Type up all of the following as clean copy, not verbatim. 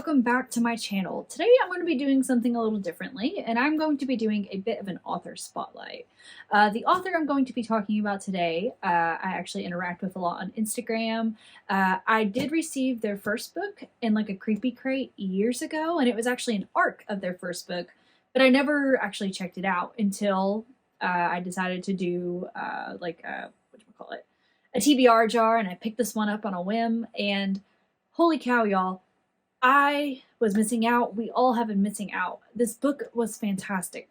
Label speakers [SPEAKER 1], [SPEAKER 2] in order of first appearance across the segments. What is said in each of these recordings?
[SPEAKER 1] welcome back to my channel. Today I'm going to be doing something a little differently, and I'm going to be doing a bit of an author spotlight. The author I'm going to be talking about today, I actually interact with a lot on Instagram. I did receive their first book in like a creepy crate years ago, and it was actually an ARC of their first book, but I never actually checked it out until I decided to do a TBR jar, and I picked this one up on a whim, and holy cow, y'all. I was missing out. We all have been missing out. This book was fantastic.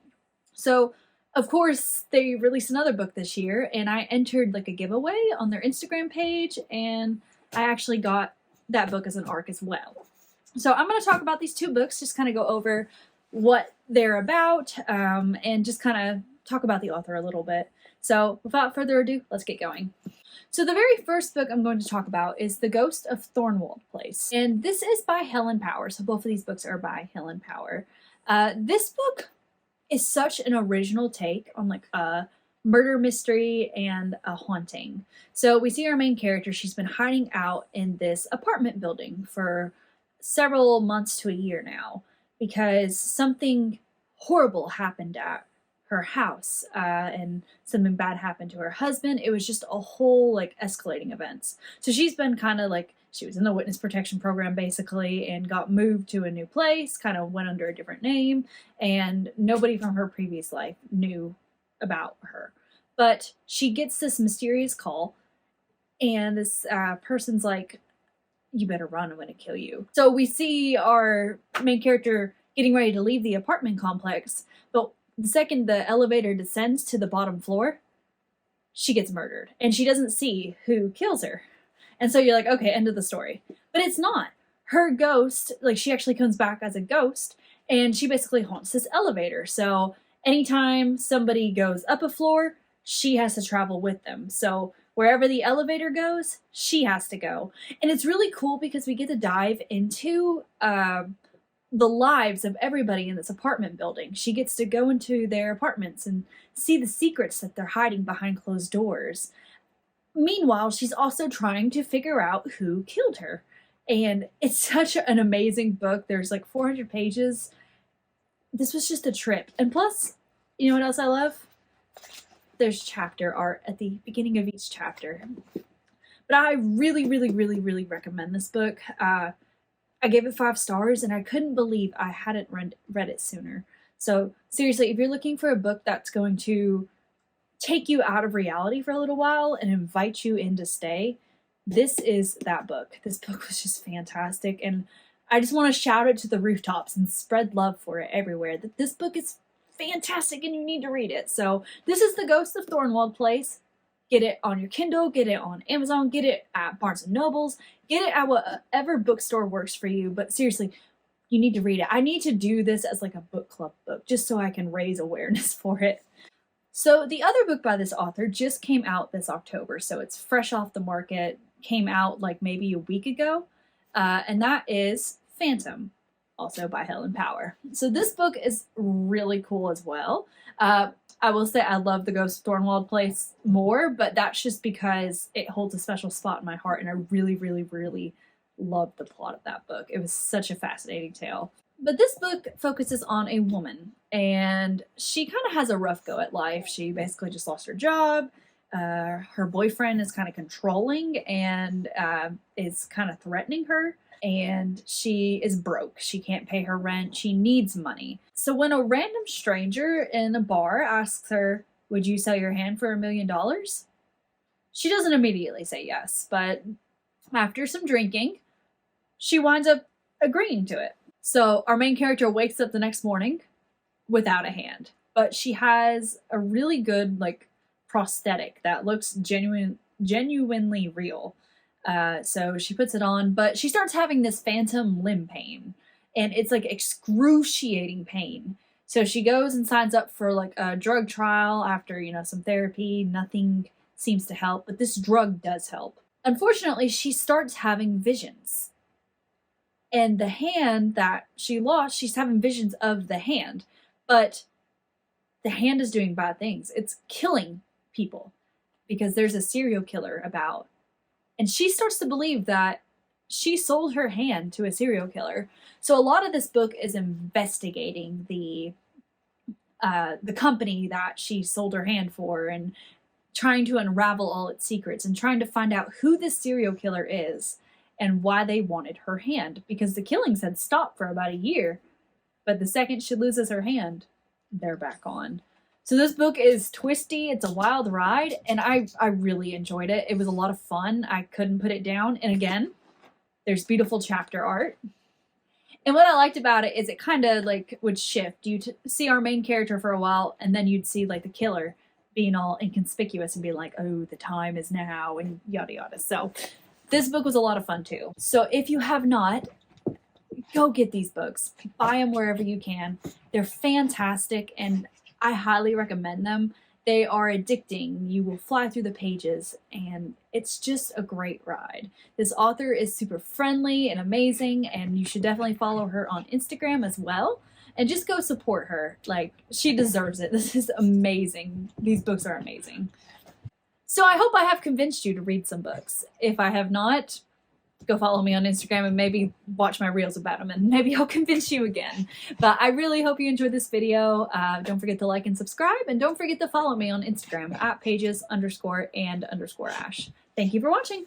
[SPEAKER 1] So, of course, they released another book this year, and I entered like a giveaway on their Instagram page, and I actually got that book as an ARC as well. So I'm going to talk about these two books, just kind of go over what they're about, and just kind of talk about the author a little bit. So without further ado, let's get going. So the very first book I'm going to talk about is The Ghost of Thornwald Place. And this is by Helen Power. So both of these books are by Helen Power. This book is such an original take on like a murder mystery and a haunting. So we see our main character. She's been hiding out in this apartment building for several months to a year now because something horrible happened at her house, and something bad happened to her husband. It was just a whole like escalating events. So she's been kind of like, she was in the witness protection program basically and got moved to a new place, kind of went under a different name, and nobody from her previous life knew about her. But she gets this mysterious call, and this person's like, you better run, I'm gonna kill you. So we see our main character getting ready to leave the apartment complex, but the second the elevator descends to the bottom floor, she gets murdered. And she doesn't see who kills her. And so you're like, okay, end of the story. But it's not. Her ghost, like she actually comes back as a ghost, and she basically haunts this elevator. So anytime somebody goes up a floor, she has to travel with them. So wherever the elevator goes, she has to go. And it's really cool because we get to dive into the lives of everybody in this apartment building. She gets to go into their apartments and see the secrets that they're hiding behind closed doors. Meanwhile, she's also trying to figure out who killed her. And it's such an amazing book. There's like 400 pages. This was just a trip. And plus, you know what else I love? There's chapter art at the beginning of each chapter. But I really, really, really, really recommend this book. I gave it 5 stars, and I couldn't believe I hadn't read it sooner. So seriously, if you're looking for a book that's going to take you out of reality for a little while and invite you in to stay, this is that book. This book was just fantastic, and I just want to shout it to the rooftops and spread love for it everywhere. That this book is fantastic and you need to read it. So this is The Ghost of Thornwald Place. Get it on your Kindle, get it on Amazon, get it at Barnes & Nobles, get it at whatever bookstore works for you. But seriously, you need to read it. I need to do this as like a book club book just so I can raise awareness for it. So the other book by this author just came out this October, so it's fresh off the market, came out like maybe a week ago, and that is Phantom, also by Helen Power. So this book is really cool as well. I will say I love The Ghost of Thornwald Place more, but that's just because it holds a special spot in my heart, and I really, really, really loved the plot of that book. It was such a fascinating tale. But this book focuses on a woman, and she kind of has a rough go at life. She basically just lost her job. Her boyfriend is kind of controlling and is kind of threatening her. And she is broke. She can't pay her rent. She needs money. So when a random stranger in a bar asks her, would you sell your hand for $1 million? She doesn't immediately say yes, but after some drinking, she winds up agreeing to it. So our main character wakes up the next morning without a hand, but she has a really good like prosthetic that looks genuinely real. So she puts it on, but she starts having this phantom limb pain, and it's like excruciating pain. So she goes and signs up for like a drug trial after, some therapy. Nothing seems to help, but this drug does help. Unfortunately, she starts having visions. And the hand that she lost, she's having visions of the hand, but the hand is doing bad things. It's killing people because there's a serial killer about. And she starts to believe that she sold her hand to a serial killer. So a lot of this book is investigating the company that she sold her hand for, and trying to unravel all its secrets, and trying to find out who this serial killer is and why they wanted her hand, because the killings had stopped for about a year, but the second she loses her hand, they're back on. So this book is twisty, it's a wild ride, and I really enjoyed it. It was a lot of fun. I couldn't put it down. And again, there's beautiful chapter art. And what I liked about it is it kind of like would shift. You'd see our main character for a while, and then you'd see like the killer being all inconspicuous and being like, oh, the time is now, and yada yada. So this book was a lot of fun too. So if you have not, go get these books. Buy them wherever you can. They're fantastic, and I highly recommend them. They are addicting. You will fly through the pages, and it's just a great ride. This author is super friendly and amazing, and you should definitely follow her on Instagram as well. And just go support her. Like, she deserves it. This is amazing. These books are amazing. So I hope I have convinced you to read some books. If I have not, go follow me on Instagram and maybe watch my reels about them, and maybe I'll convince you again. But I really hope you enjoyed this video. Don't forget to like and subscribe, and don't forget to follow me on Instagram at pages_and_ash. Thank you for watching.